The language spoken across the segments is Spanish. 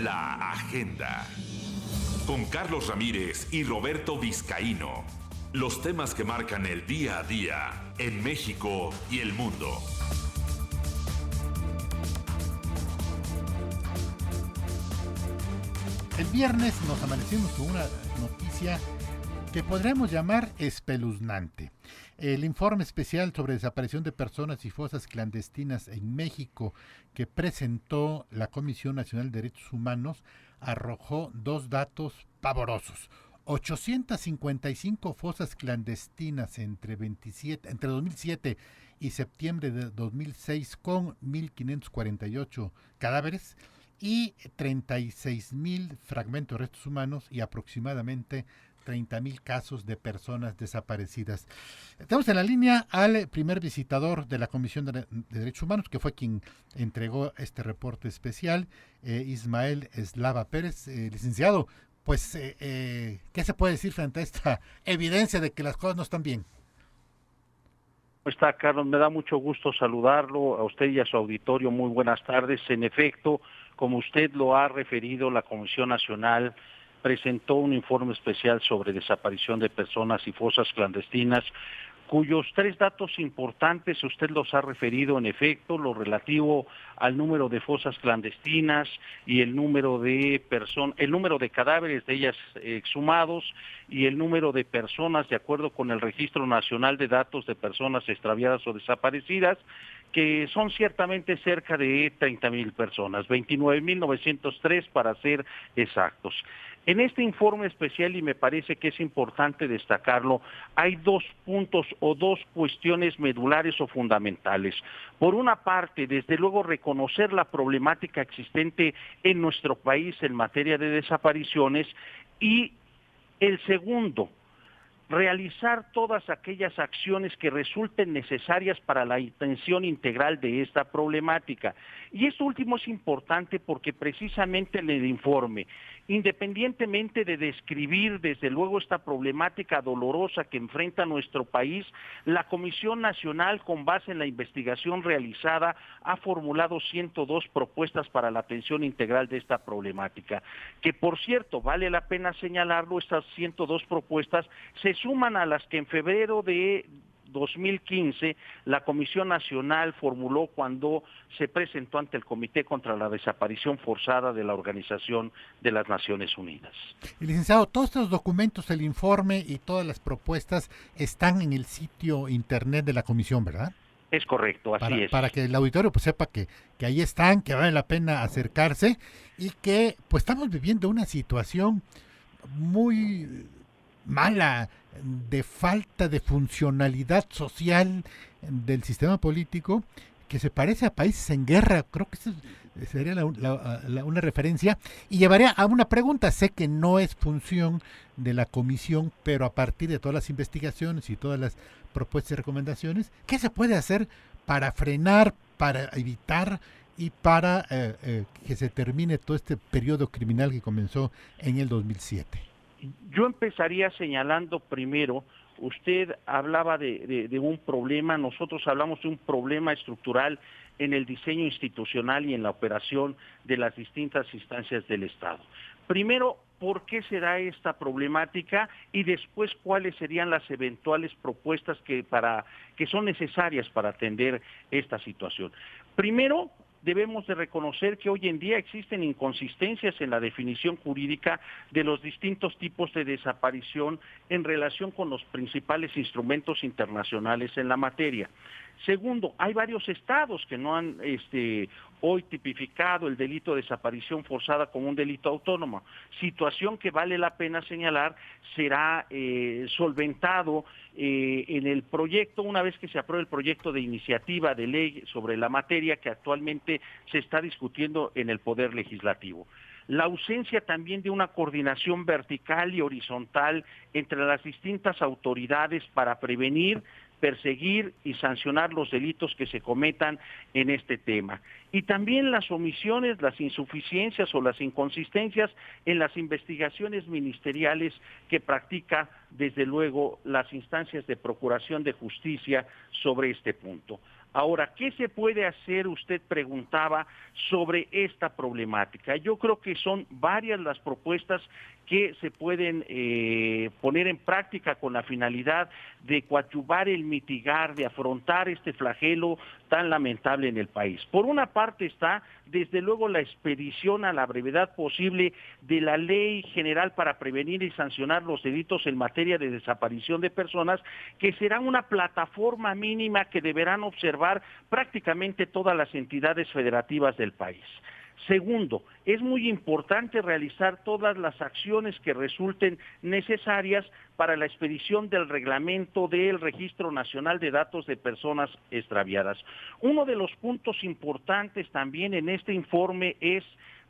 La Agenda. Con Carlos Ramírez y Roberto Vizcaíno. Los temas que marcan el día a día en México y el mundo. El viernes nos amanecimos con una noticia que podríamos llamar espeluznante. El informe especial sobre desaparición de personas y fosas clandestinas en México que presentó la Comisión Nacional de Derechos Humanos arrojó dos datos pavorosos. 855 fosas clandestinas entre 2007 y septiembre de 2006 con 1.548 cadáveres y 36.000 fragmentos de restos humanos y aproximadamente 30.000 casos de personas desaparecidas. Tenemos en la línea al primer visitador de la Comisión de Derechos Humanos, que fue quien entregó este reporte especial, Ismael Eslava Pérez. Licenciado, pues, ¿qué se puede decir frente a esta evidencia de que las cosas no están bien? ¿Cómo está, Carlos? Me da mucho gusto saludarlo, a usted y a su auditorio. Muy buenas tardes. En efecto, como usted lo ha referido, la Comisión Nacional presentó un informe especial sobre desaparición de personas y fosas clandestinas, cuyos tres datos importantes usted los ha referido, en efecto, lo relativo al número de fosas clandestinas y el número de cadáveres de ellas exhumados y el número de personas de acuerdo con el Registro Nacional de Datos de Personas Extraviadas o Desaparecidas, que son ciertamente cerca de 30.000 personas, 29.903 para ser exactos. En este informe especial, y me parece que es importante destacarlo, hay dos puntos o dos cuestiones medulares o fundamentales. Por una parte, desde luego, reconocer la problemática existente en nuestro país en materia de desapariciones, y el segundo, realizar todas aquellas acciones que resulten necesarias para la atención integral de esta problemática. Y esto último es importante porque precisamente en el informe, independientemente de describir desde luego esta problemática dolorosa que enfrenta nuestro país, la Comisión Nacional, con base en la investigación realizada, ha formulado 102 propuestas para la atención integral de esta problemática, que por cierto, vale la pena señalarlo, estas 102 propuestas se suman a las que en febrero de 2015 la Comisión Nacional formuló cuando se presentó ante el Comité contra la Desaparición Forzada de la Organización de las Naciones Unidas. Y licenciado, todos estos documentos, el informe y todas las propuestas están en el sitio internet de la Comisión, ¿verdad? Es correcto, así es. Para que el auditorio pues sepa que ahí están, que vale la pena acercarse y que pues estamos viviendo una situación muy mala, de falta de funcionalidad social del sistema político, que se parece a países en guerra. Creo que eso sería una referencia, y llevaría a una pregunta. Sé que no es función de la comisión, pero a partir de todas las investigaciones y todas las propuestas y recomendaciones, ¿qué se puede hacer para frenar, para evitar y para que se termine todo este periodo criminal que comenzó en el 2007? Yo empezaría señalando primero, usted hablaba de un problema, nosotros hablamos de un problema estructural en el diseño institucional y en la operación de las distintas instancias del Estado. Primero, ¿por qué se da esta problemática? Y después, ¿cuáles serían las eventuales propuestas que son necesarias para atender esta situación? Primero, debemos de reconocer que hoy en día existen inconsistencias en la definición jurídica de los distintos tipos de desaparición en relación con los principales instrumentos internacionales en la materia. Segundo, hay varios estados que no han hoy tipificado el delito de desaparición forzada como un delito autónomo, situación que vale la pena señalar será solventado en el proyecto, una vez que se apruebe el proyecto de iniciativa de ley sobre la materia que actualmente se está discutiendo en el Poder Legislativo. La ausencia también de una coordinación vertical y horizontal entre las distintas autoridades para prevenir, perseguir y sancionar los delitos que se cometan en este tema. Y también las omisiones, las insuficiencias o las inconsistencias en las investigaciones ministeriales que practica, desde luego, las instancias de procuración de justicia sobre este punto. Ahora, ¿qué se puede hacer? Usted preguntaba sobre esta problemática. Yo creo que son varias las propuestas que se pueden poner en práctica con la finalidad de coadyuvar el mitigar, de afrontar este flagelo tan lamentable en el país. Por una parte está, desde luego, la expedición a la brevedad posible de la Ley General para prevenir y sancionar los delitos en materia de desaparición de personas, que será una plataforma mínima que deberán observar prácticamente todas las entidades federativas del país. Segundo, es muy importante realizar todas las acciones que resulten necesarias para la expedición del reglamento del Registro Nacional de Datos de Personas Extraviadas. Uno de los puntos importantes también en este informe es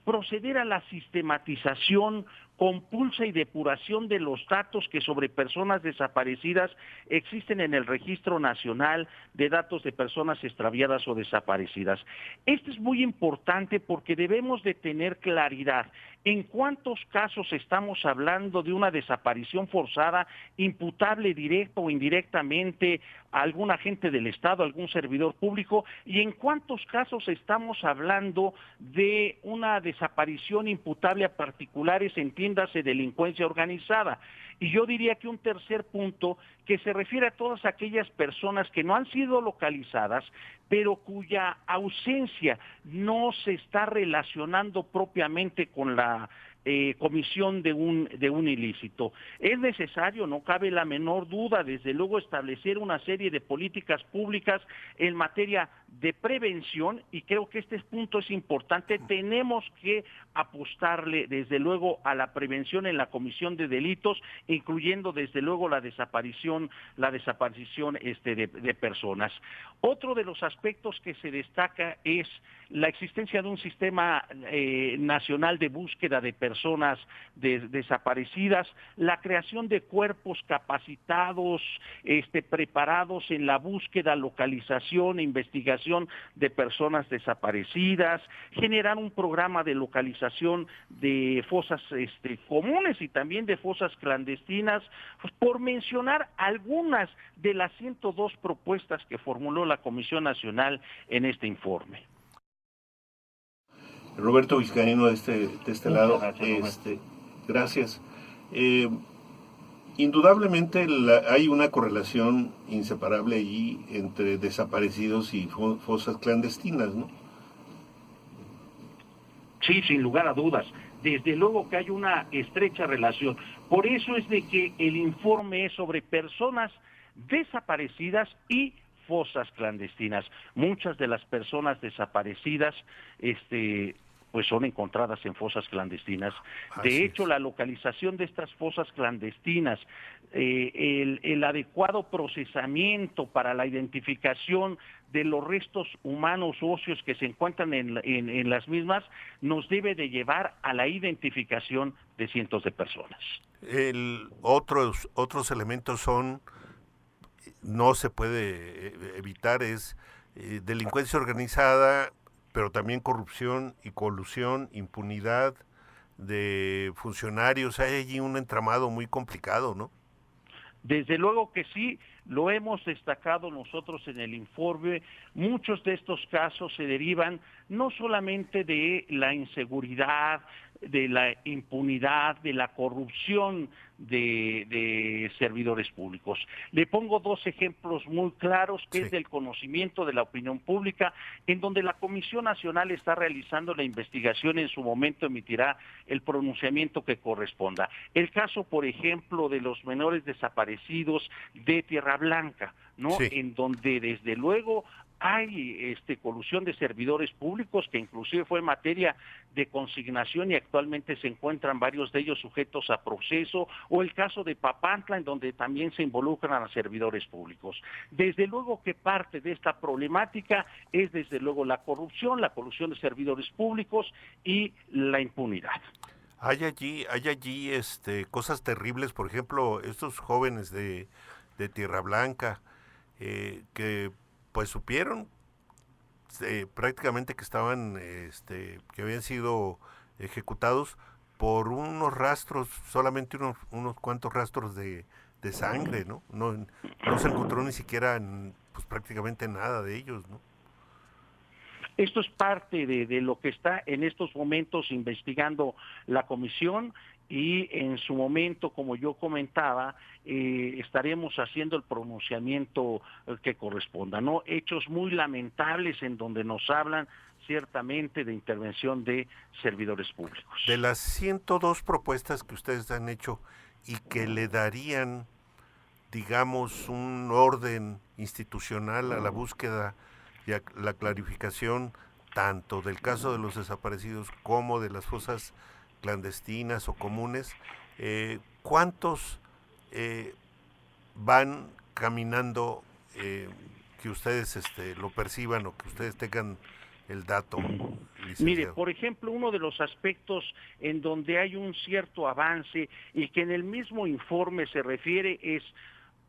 proceder a la sistematización, compulsa y depuración de los datos que sobre personas desaparecidas existen en el Registro Nacional de Datos de Personas Extraviadas o Desaparecidas. Esto es muy importante porque debemos de tener claridad en cuántos casos estamos hablando de una desaparición forzada, imputable directa o indirectamente a algún agente del Estado, algún servidor público, y en cuántos casos estamos hablando de una desaparición imputable a particulares, entiéndase delincuencia organizada. Y yo diría que un tercer punto que se refiere a todas aquellas personas que no han sido localizadas, pero cuya ausencia no se está relacionando propiamente con la comisión de un ilícito. Es necesario, no cabe la menor duda, desde luego, establecer una serie de políticas públicas en materia de prevención, y creo que este punto es importante. Tenemos que apostarle desde luego a la prevención en la comisión de delitos, incluyendo desde luego la desaparición de personas. Otro de los aspectos que se destaca es la existencia de un sistema nacional de búsqueda de personas desaparecidas, la creación de cuerpos capacitados, preparados en la búsqueda, localización e investigación de personas desaparecidas, generar un programa de localización de fosas comunes y también de fosas clandestinas, pues, por mencionar algunas de las 102 propuestas que formuló la Comisión Nacional en este informe. Roberto Vizcaíno de este lado. Gracias, gracias. Indudablemente hay una correlación inseparable allí entre desaparecidos y fosas clandestinas, ¿no? Sí, sin lugar a dudas. Desde luego que hay una estrecha relación. Por eso es de que el informe es sobre personas desaparecidas y fosas clandestinas. Muchas de las personas desaparecidas, pues son encontradas en fosas clandestinas. De hecho, la localización de estas fosas clandestinas, el adecuado procesamiento para la identificación de los restos humanos óseos que se encuentran en las mismas, nos debe de llevar a la identificación de cientos de personas. Otros elementos son, no se puede evitar, es delincuencia organizada, pero también corrupción y colusión, impunidad de funcionarios. Hay allí un entramado muy complicado, ¿no? Desde luego que sí, lo hemos destacado nosotros en el informe. Muchos de estos casos se derivan no solamente de la inseguridad, de la impunidad, de la corrupción de servidores públicos. Le pongo dos ejemplos muy claros, que es del conocimiento de la opinión pública, en donde la Comisión Nacional está realizando la investigación y en su momento emitirá el pronunciamiento que corresponda. El caso, por ejemplo, de los menores desaparecidos de Tierra Blanca, ¿no? Sí. En donde desde luego hay colusión de servidores públicos, que inclusive fue materia de consignación y actualmente se encuentran varios de ellos sujetos a proceso, o el caso de Papantla, en donde también se involucran a servidores públicos. Desde luego que parte de esta problemática es desde luego la corrupción, la colusión de servidores públicos y la impunidad. Hay allí cosas terribles, por ejemplo, estos jóvenes de Tierra Blanca que pues supieron prácticamente que estaban, que habían sido ejecutados por unos rastros, solamente unos cuantos rastros de sangre, ¿no? No se encontró ni siquiera pues prácticamente nada de ellos, ¿no? Esto es parte de lo que está en estos momentos investigando la comisión y en su momento, como yo comentaba, estaremos haciendo el pronunciamiento que corresponda, ¿no? Hechos muy lamentables en donde nos hablan ciertamente de intervención de servidores públicos. De las 102 propuestas que ustedes han hecho y que le darían, digamos, un orden institucional a la búsqueda y a la clarificación tanto del caso de los desaparecidos como de las fosas clandestinas o comunes, ¿cuántos van caminando que ustedes lo perciban o que ustedes tengan el dato, licenciado? Mire, por ejemplo, uno de los aspectos en donde hay un cierto avance y que en el mismo informe se refiere es,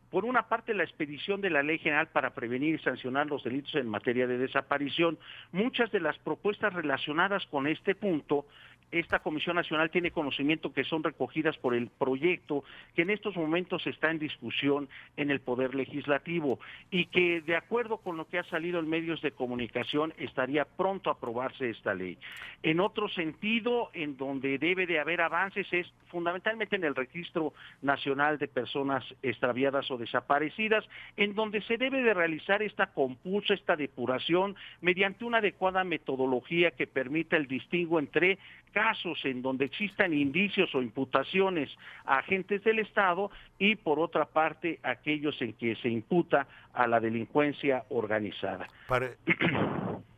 por una parte, la expedición de la Ley General para prevenir y sancionar los delitos en materia de desaparición. Muchas de las propuestas relacionadas con este punto, esta Comisión Nacional tiene conocimiento que son recogidas por el proyecto que en estos momentos está en discusión en el Poder Legislativo y que, de acuerdo con lo que ha salido en medios de comunicación, estaría pronto a aprobarse esta ley. En otro sentido, en donde debe de haber avances es fundamentalmente en el Registro Nacional de Personas Extraviadas o Desaparecidas, en donde se debe de realizar esta compulsa, esta depuración, mediante una adecuada metodología que permita el distingo entre casos en donde existan indicios o imputaciones a agentes del Estado y, por otra parte, aquellos en que se imputa a la delincuencia organizada.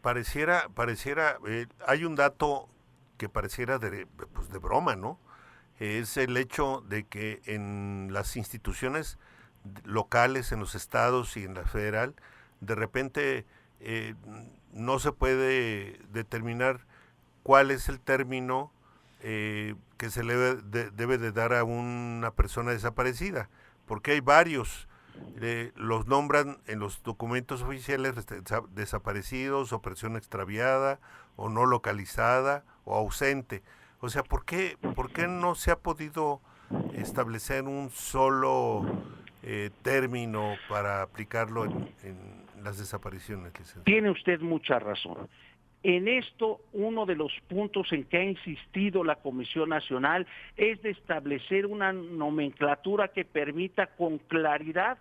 Pareciera, hay un dato que pareciera de broma, ¿no? Es el hecho de que en las instituciones locales, en los estados y en la federal, de repente no se puede determinar cuál es el término que se le debe de dar a una persona desaparecida, porque hay varios, los nombran en los documentos oficiales desaparecidos, o persona extraviada, o no localizada, o ausente. O sea, ¿por qué no se ha podido establecer un solo término para aplicarlo en las desapariciones, licenciado? Tiene usted mucha razón. En esto, uno de los puntos en que ha insistido la Comisión Nacional es de establecer una nomenclatura que permita con claridad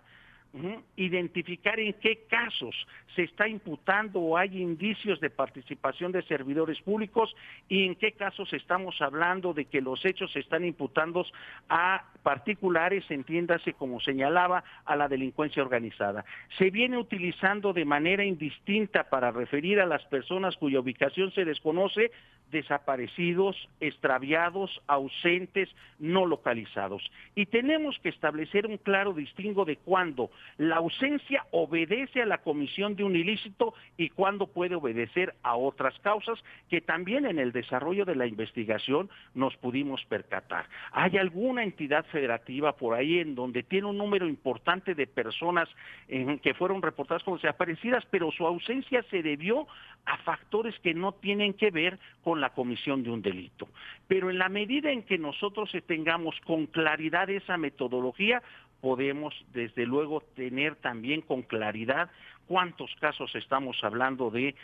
identificar en qué casos se está imputando o hay indicios de participación de servidores públicos y en qué casos estamos hablando de que los hechos se están imputando a particulares, entiéndase, como señalaba, a la delincuencia organizada. Se viene utilizando de manera indistinta para referir a las personas cuya ubicación se desconoce, desaparecidos, extraviados, ausentes, no localizados. Y tenemos que establecer un claro distingo de cuándo la ausencia obedece a la comisión de un ilícito y cuándo puede obedecer a otras causas que también en el desarrollo de la investigación nos pudimos percatar. Hay alguna entidad federativa por ahí en donde tiene un número importante de personas que fueron reportadas como desaparecidas, pero su ausencia se debió a factores que no tienen que ver con la comisión de un delito. Pero en la medida en que nosotros tengamos con claridad esa metodología, podemos desde luego tener también con claridad cuántos casos estamos hablando de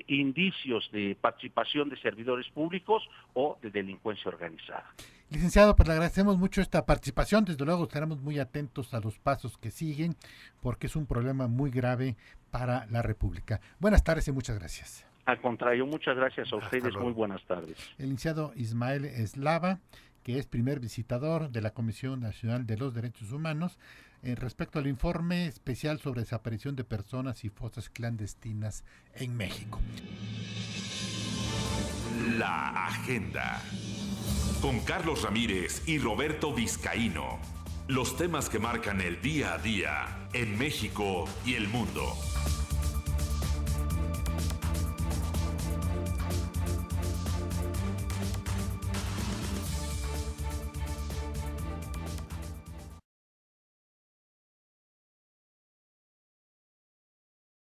indicios de participación de servidores públicos o de delincuencia organizada. Licenciado, pues le agradecemos mucho esta participación. Desde luego estaremos muy atentos a los pasos que siguen porque es un problema muy grave para la República. Buenas tardes y muchas gracias. Al contrario, muchas gracias a ustedes. Muy buenas tardes. El licenciado Ismael Eslava, que es primer visitador de la Comisión Nacional de los Derechos Humanos, respecto al informe especial sobre desaparición de personas y fosas clandestinas en México. La agenda. Con Carlos Ramírez y Roberto Vizcaíno. Los temas que marcan el día a día en México y el mundo.